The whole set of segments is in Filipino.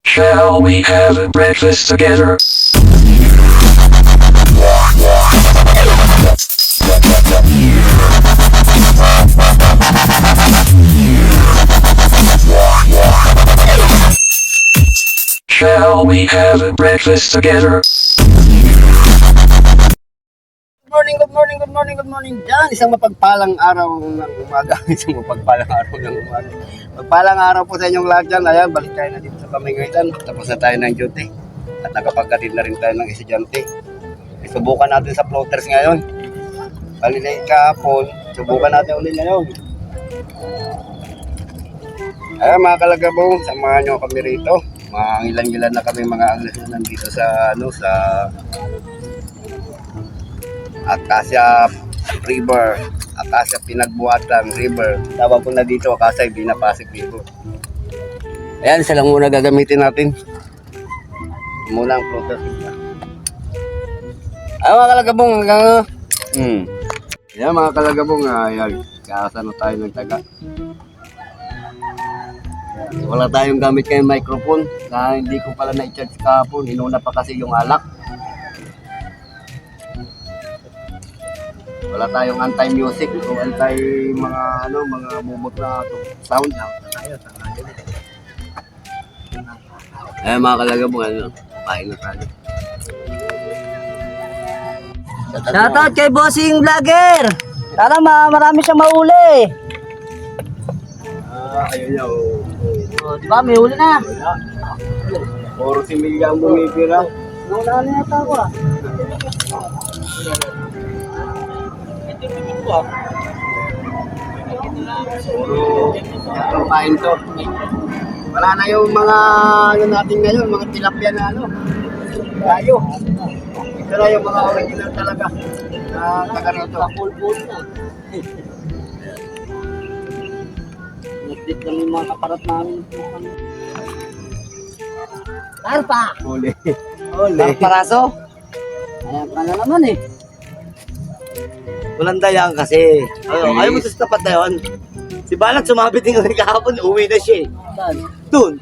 Shall we have a breakfast together? Shall we have a breakfast together? Good morning dyan. Isang mapagpalang araw ng umaga. Isang mapagpalang araw ng umaga. Mapagpalang araw po sa inyong lahat dyan. Ayan, balik tayo na dito sa Pamingwitan. Tapos na tayo ng duty. At nakapagkatid na rin tayo ng estudyante. Subukan natin sa floaters ngayon. Balik kahapon. Subukan natin ulit ngayon. Ayan mga kalagabong, samahan nyo kami rito. Mga ilan-ilan na kami mga aglas na nandito sa sa Acacia River, Acacia Pinagbuhatan River. Tawag ko na dito, Acacia Binapasig River. Ayan, isa lang muna gagamitin natin. Muna ang floater. Ayan mga kalagabong, ayan mga kalagabong, ayan, kasa na tayo ng taga. Wala tayong gamit kayong microphone na hindi ko pala na-charge kahapon. Inuna pa kasi yung alak. Wala tayong anti-music o anti mga mga bubot na sound out na tayo sa radio. Mga kalagabong, pain na tayo. Shoutout kay Bossing Vlogger. Sana marami siyang mauli. Ayun niya. Di ba? May huli na. Puro si Milya ang bumipira. Naunahan na yata ako ah. Puro itong pain to. Wala na yung mga natin ngayon, mga tilapia na tayo. Ito na yung mga original talaga na taga rito. Full na. Nagtit lang yung mga kaparat namin. Tarpa! Huli. Paraso? Ayan pa na naman eh. Walang dayang kasi. Ayaw mo sa tapat na yun. Si Balak sumabit din rin kahapon, uwi na siya eh. Saan? Doon.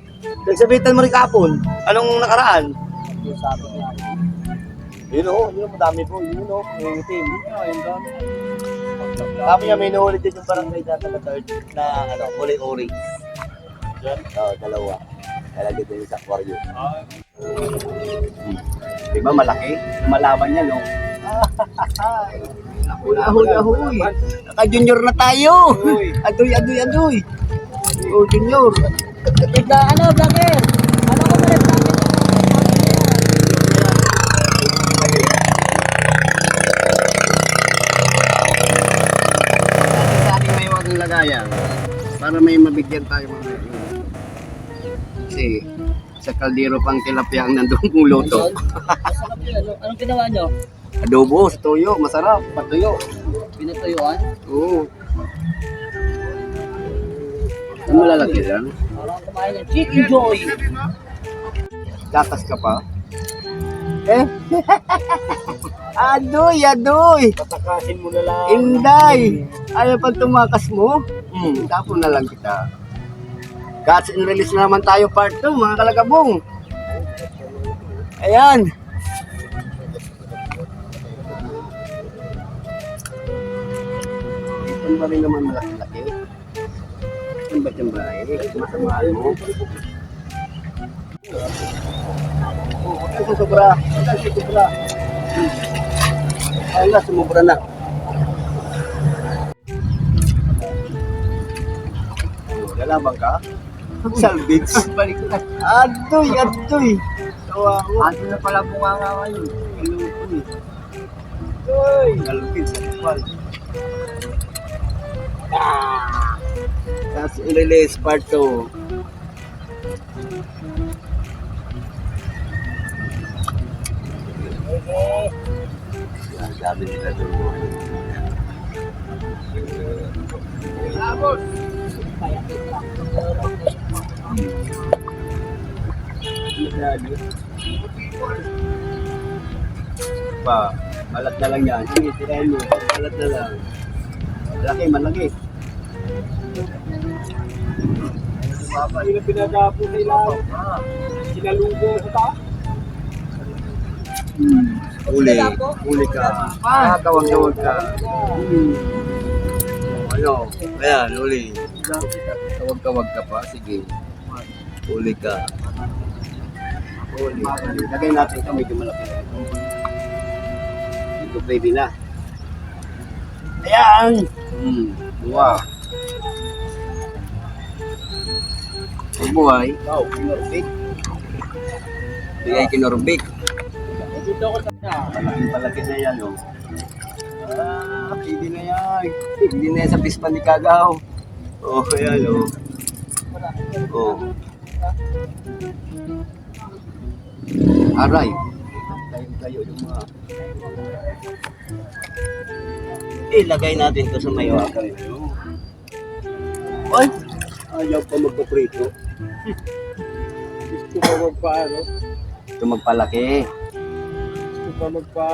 Nagsabitan mo rin kahapon. Anong nakaraan? Yung sabi niya. Yun o, yun madami po. Yun o, yung team. Yung dami. Sabi niya may nuhulit din yung barangay na taga-third na uri-uri. Diyan? Oo, dalawa. Talagay din sa aquarium. Diba malaki? Malaban niya, no? Ahoy. Naka-junior na tayo. Adoy. Oh, junior. Tigda, Vlogger? Ano ko ulit namin? Sa ating may huwag ng lagayan para may mabigyan tayo mga kasi sa kaldero pang tilapia ang nandun kong luto. Masarap yun. Anong ginawa nyo? Adobo sa tuyo, masarap, patuyo. Pinatuyuan? Oo. Ang malalaki lang. Parang kumain ng Chicken Joy. Gatas ka pa? Adoy. Patakasin mo na lang. Inday. Ayaw pang tumakas mo? Tapon na lang kita. Catch and release na naman tayo part 2, mga kalagabong. Ayan. Ito ba rin naman malaki-laki? Saan ba dyan ba? Masamaan mo? Huwag ka sobra. Ay na, sumubra na. Lalabang ka? Salvage. Balik na. Adoy. Tawa ko. Ano na pala bunganga ngayon? Ilukoy. Adoy. Salvage sa kapal. That's release part 2. Ang sabi nila doon. Labos! Pa, malat na lang yan. Sige, tirahin mo. Malat na lang. Malaki. Papa, yun ang pinagapo sa ilaw. Pinalubong sa taas. Huli ka. Kawag-kawag ka. Ano? Ayan, huli. Kawag-kawag ka pa, sige. Huli ka. Huli. Lagay natin ito, medyo malaki. Ito pwede na. Ayan! Wow. Ang buhay. Wow, kinorbik. Bigay kinorbik. Palaki na yan, oh. Pwede na yan. Pwede na yan sa pispan ni Kagaw. Oh, ayan, oh. Oh. Aray. Tayo yung mga... Ilagay natin to sa may wakan. Ay! Ayaw pa magpaprito. Gusto pa magpaano? Gusto magpalaki. Gusto pa magpa...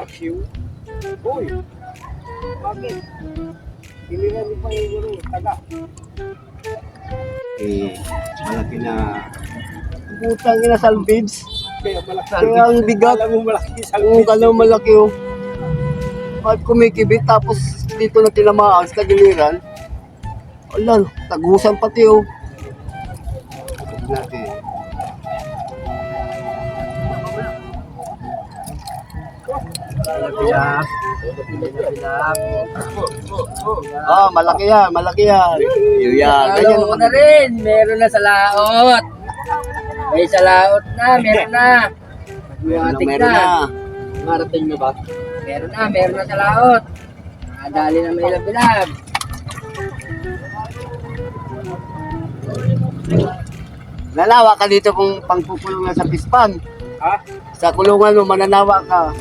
Aksiw. Uy! Bakit? Pilihan mo pa yung taga. Malaki na... Putang ina salvage. Kaya ang bigat. Alam mo malaki salvage. Kala mo malaki, oh. At kumikibit tapos dito na tinamaan sa tagiliran. Wala, tagusan pati, oh. Natin. Oh, malaki yan, malaki yan. Yan, ganyan Alam mo na rin, meron na sa laot. May sa laot na, meron na. Meron na. Marating na ba? Meron na sa laot. Nadali na may labilag. Nanawa ka dito kung pangpupulong na sa pispan. Ha? Sa kulungan mo, mananawa ka.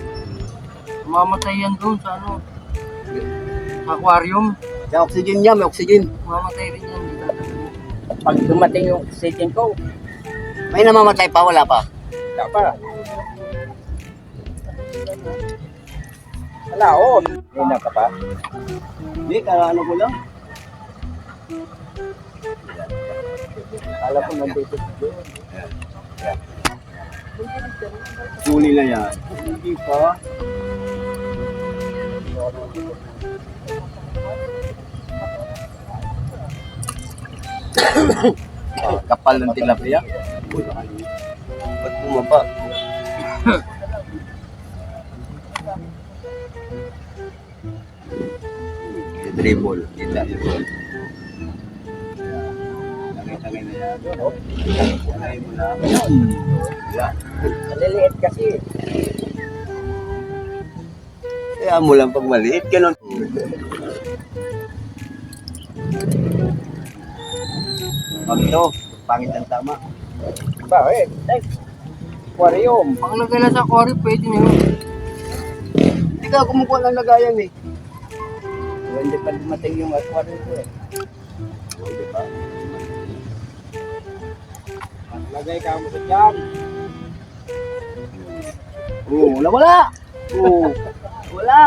Mamatay yan doon sa ano, aquarium. Sa oxygen niya, may oxygen. Mamatay rin yan. Pag dumating yung oxygen ko, May namamatay pa, wala pa. Wala pa. Wala, oo. Hindi ka pa. Hindi, ano ko lang. Alam ko nandito. Huli na yan. Hindi pa. Kapal ng tilapia. Ba't bumaba? Dribble. Kita. Tagay-tagay na yan. Tagay mo na. Wala. maliliit kasi. Kaya mo lang pag maliit. Ganun. Pag ito, pangit ang tama. Bakit? Aquarium. Pag lagay na sa aquarium, pwede nyo. Hindi ka kumukuha ng lagayan eh. Hindi pa dumating yung aquarium ko eh. Di ba? Lagay ka mo sa dyan. Wala. Wala.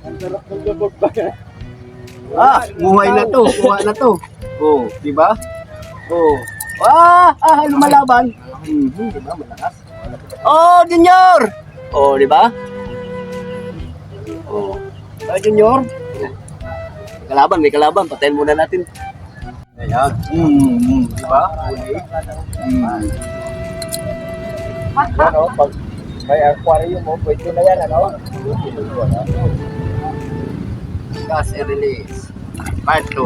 Ang sarap ng gabog ba? Buhay na to. Kuha na to. Di ba? Lumalaban. Di ba? Malakas. Junior! Di ba? Junior. May kalaban. Patayin muna natin. Ayan. Di ba? Ano, pag may aquarium mo, pwede na yan, ano? Gas and release. Part 2.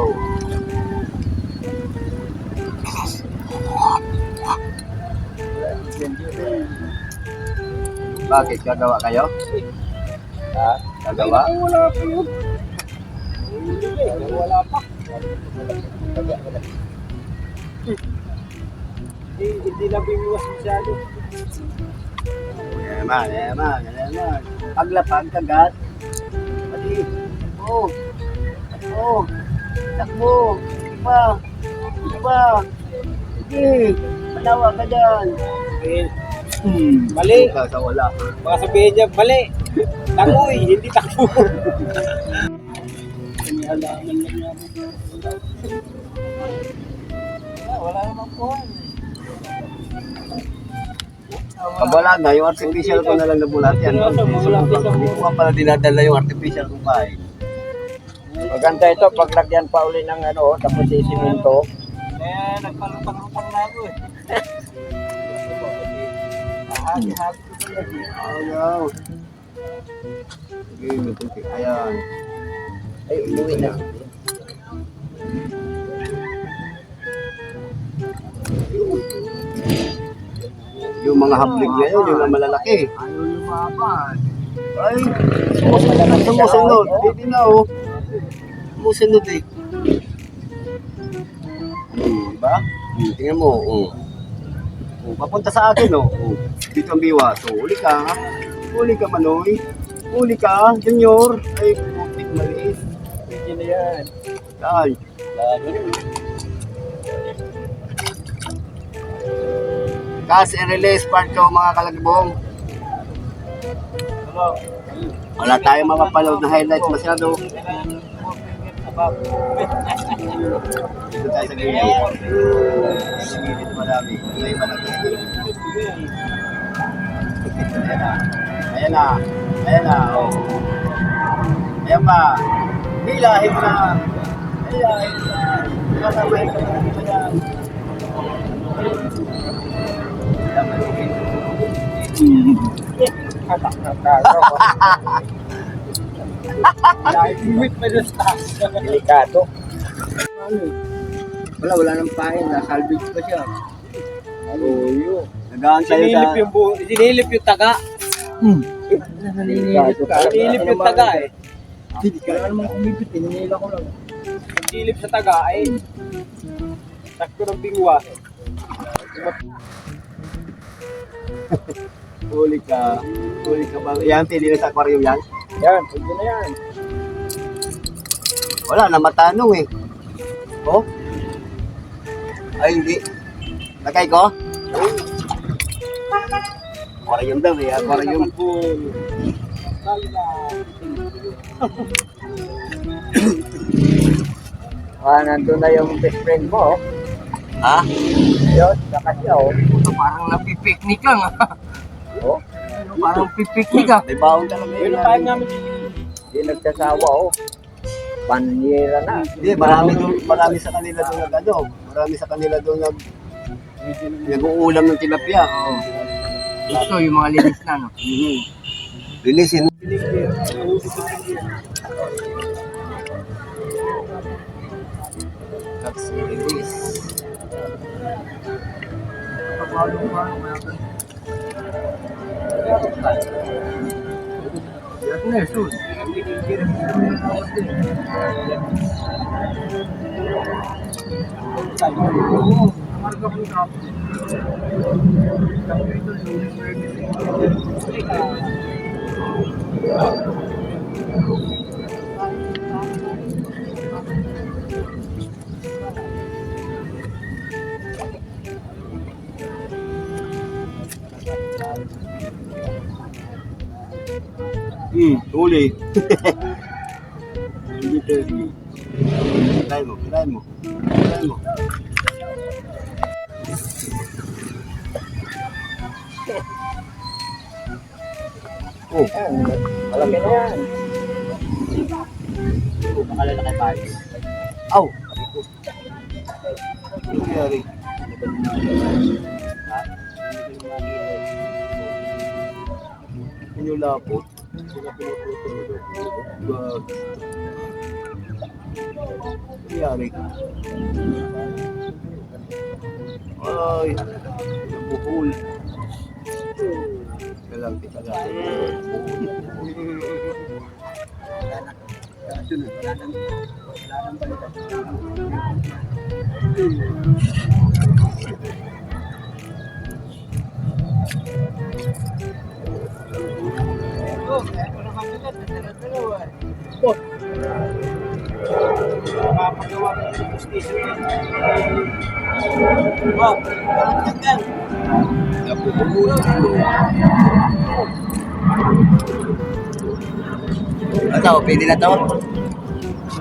Bakit? Gagawa kayo? Ha? Gagawa? Wala pa yun. Wala pa. Hindi na bimuwas masyado. Yaman. Paglapag kagat. Pati. Takbo. Iba. Sige. Malawa ka dyan. Mali. Sa wala. Baka sabihin niya, mali. Tangoy, hindi takbo. Halaman lang yan. Wala naman po. Kabala na, yung artificial ko na lang nabulat yan. Hindi ko nga pala dinadala yung artificial kong bahay. Maganda ito, paglagyan pa uli ng ano, tapos isiminto. Kaya nagpalupang-lupang na ako eh. Ayaw. Sige, mabuti. Ayan. Ay, umuwi na. Yung mga haplig ngayon, yung mga malalaki. Ayaw lumaban. Ay, sumusunod. Hindi na oh. Sumusunod eh. Diba? Tingnan mo. Papunta sa akin oh. Dito ang biwa. So, uli ka. Uli ka, Manoy. Uli ka, Junior. Ay, putik maliit. Pwede na yan. Ay. Cash and release part ko mga kalagibong. Wala tayong mapapaload na highlights masyado. Dito tayo sa gilid. Sa gilid marami. May malaki sa gilid. Ayan na. Ayan na. Oh. Ayan pa. Hilahin na. Hilahin na. Kasabay ka na dito yan. Delikado. Wala nang pahin. Salvage pa siya. Uyo. Nagaan tayo sa... Sinilip yung taga. Delikado. Sinilip yung taga eh. Hindi ka naman kumipit. Tinila ko lang. Sinilip sa taga ay sakto ng bingwa. Huli ka. Huli ka ba? Yan, pili na sa aquarium yan. Yan, pwede na yan. Wala na matanong eh. Oh? Ay, hindi. Lagay ko? Aquarium daw eh. Aquarium. Nandun na yung best friend mo. Ha? Yun, saka siya oh. Parang napipiknik lang. Oh, Parang pipiknik ka. May baon talaga Yun yun. ang pahay namin. hindi nagsasawa oh. Panira na. Hindi, marami sa kanila doon nag ano. Marami sa kanila doon nag-uulam ng tilapia. Oh. Ito yung mga linis na, no? Linisin. That's release. Uli. Hindi pwede. Kirain mo, kirain mo. Kirain mo. Oh, Yan, malaki na yan. makalalaki tayo. Aw! Ano nangyari? Pinulapot. Sila pinuputol. Ano nangyari? Ay, nabuhol. Teka lang, teka lang. Ito, pwede na to?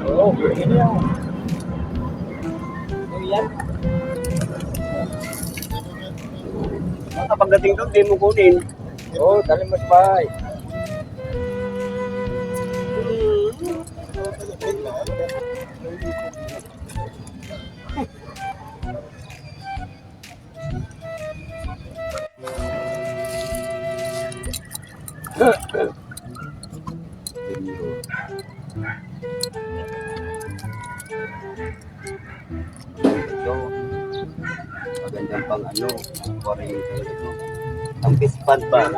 Oo, pwede na yan. yan. Baka pagdating doon, di mo kunin. Oo, dali mo sa bahay. Ito, magandang pang ano, foreign ito. Ang pispan ba?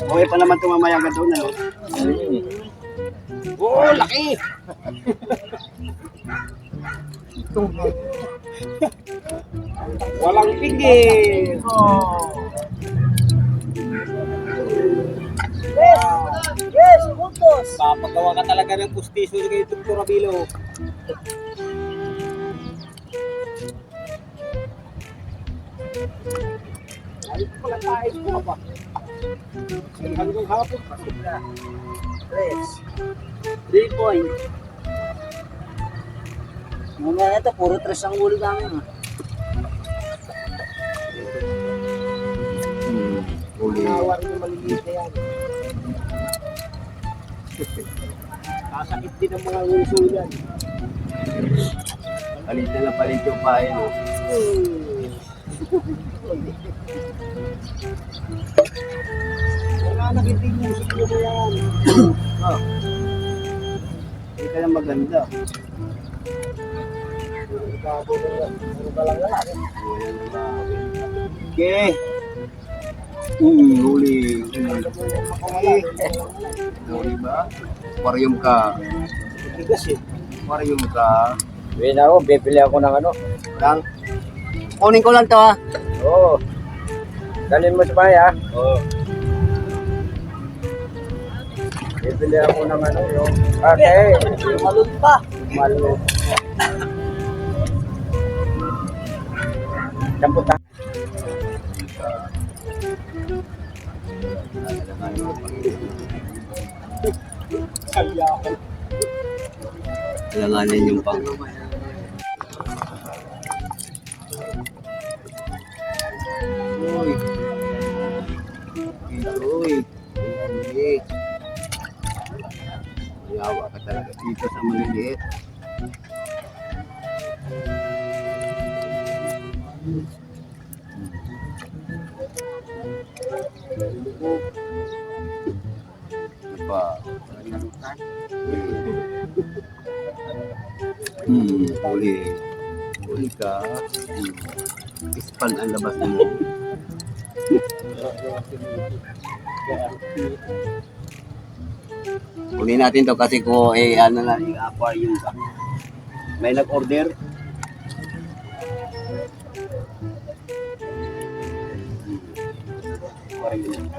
Okay pa naman tumamayang ka doon, ano? Oo, laki! Walang pigil! Yes, puntos. Papagawa ka talaga ng pustiso kay Dr. Abilo. Ay, pala tayo ko ba? Hanggang hapon pa sila. Tres. 3 point. Mamaya ito, puro tres ang huli namin. Uli. Nawar yung maliliit na yan. Kasakit din ang mga uso yan. Palit na lang palit yung pain, no? Wala nakiting musik mo na yan. Hindi ka lang maganda. Gabo na yan. Ano ba lang yan? Okay. Huli. Huli ba? Aquarium ka. Tigas eh. Aquarium ka. Uwi na ako, bibili ako ng ano. Lang. Kunin ko lang to, ha? Oo. Dalhin mo sa bahay, ha? Oo. Bibili ako ng ano, yung... Okay. Malun pa. Malo. Samputan. Kalyakan. Alanganin yung pang. Uy. Uy. Maliliit. Yawa ka talaga dito sa maliliit. Diba? Huli. Huli ka. Ispan ang labas mo. Huli natin to kasi ko ano na, aquarium ka. May nag-order. Aquarium.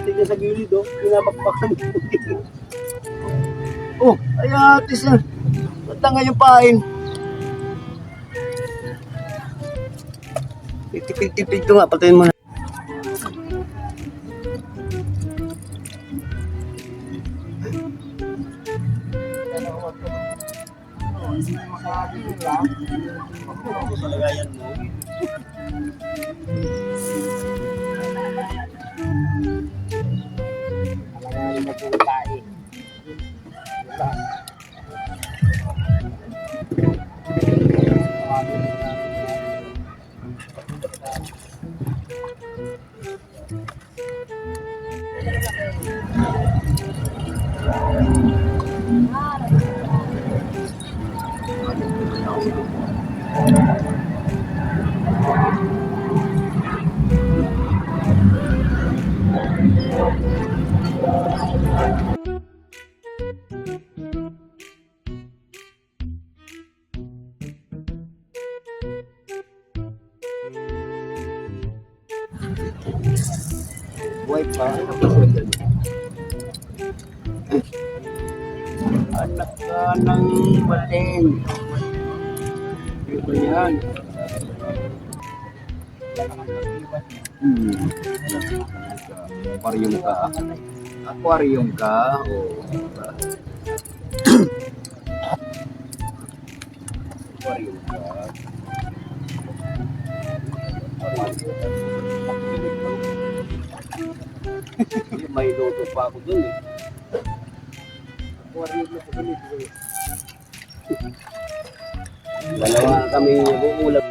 Tignan sa gilid oh. Pinabakbakan. Oh, ay atis na. Basta nga yung pain. Tipid-tipid ko nga, patayin mo na. Palagayan mo. Alam mo magpulay. Buhay pa. Anak ka ng bating. Ano ba yan? Aquarium ka. Aquarium ka. O, diba? Aquarium ka. May loto pa ako dun eh. Aquarium na po dun eh. Dalawa kami nag-uulap.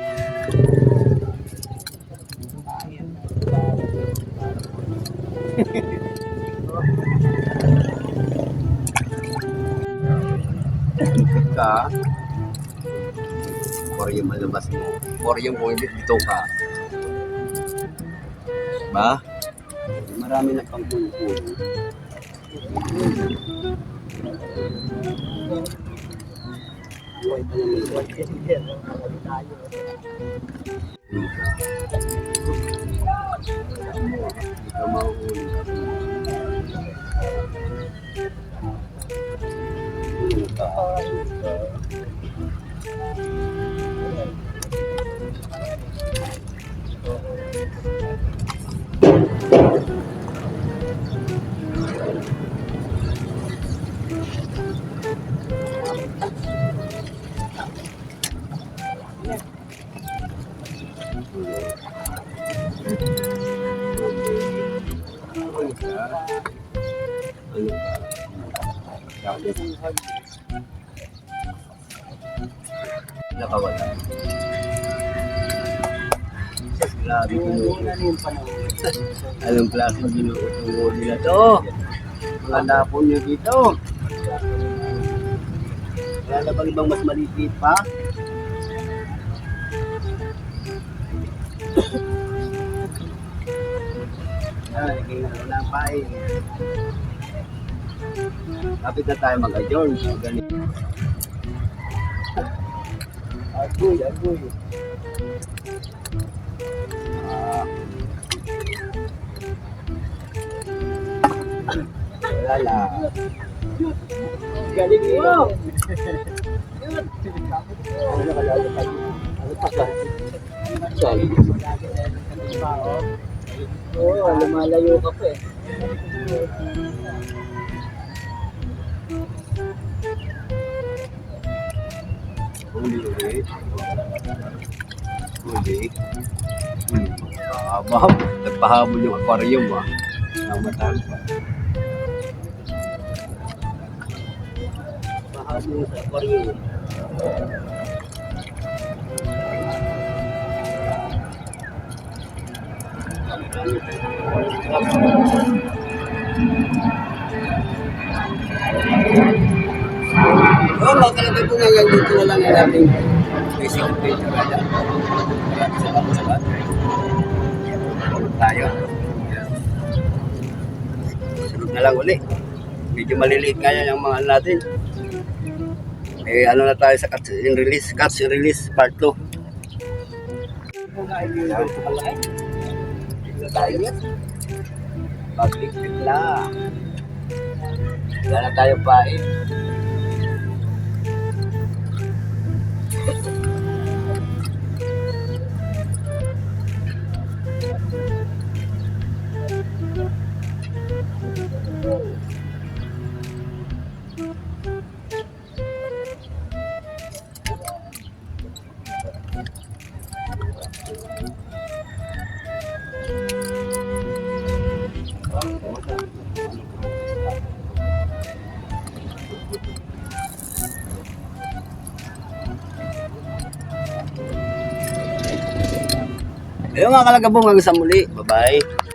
Ka aquarium malabas mo. Aquarium kung hindi dito ka. Diba? Marami na pang kulo-kulo. Buhay pa naman. Hindi ka mauuli. Nakawala. Grabe ginuot. Anong klaseng ginuot nila to? Mga napon nyo dito. Wala na bang ibang mas maliit pa? Ay, kaya wala pa eh. Kapit na tayo mag-adjourn. Ganito. Agoy. Wala lang. Galing mo! Ano nakalala pa dito? Ano pa ba? Sorry. Oo, lumalayo ka pa eh. Ulit. Nagpahabol yung aquarium ah. Namatahan pa. Pahabol sa aquarium. Oh, makalagay po ngayon dito na lang yung ating special page na kaya. Salamat. Tayo. Sunod na lang uli. Medyo maliliit kaya yung mga natin. Eh, ano na tayo sa catch and release part 2. Dito tayo. Pag-click lang. Wala na tayo pa eh. Ayun mga kalagabong, hanggang sa muli. Bye-bye.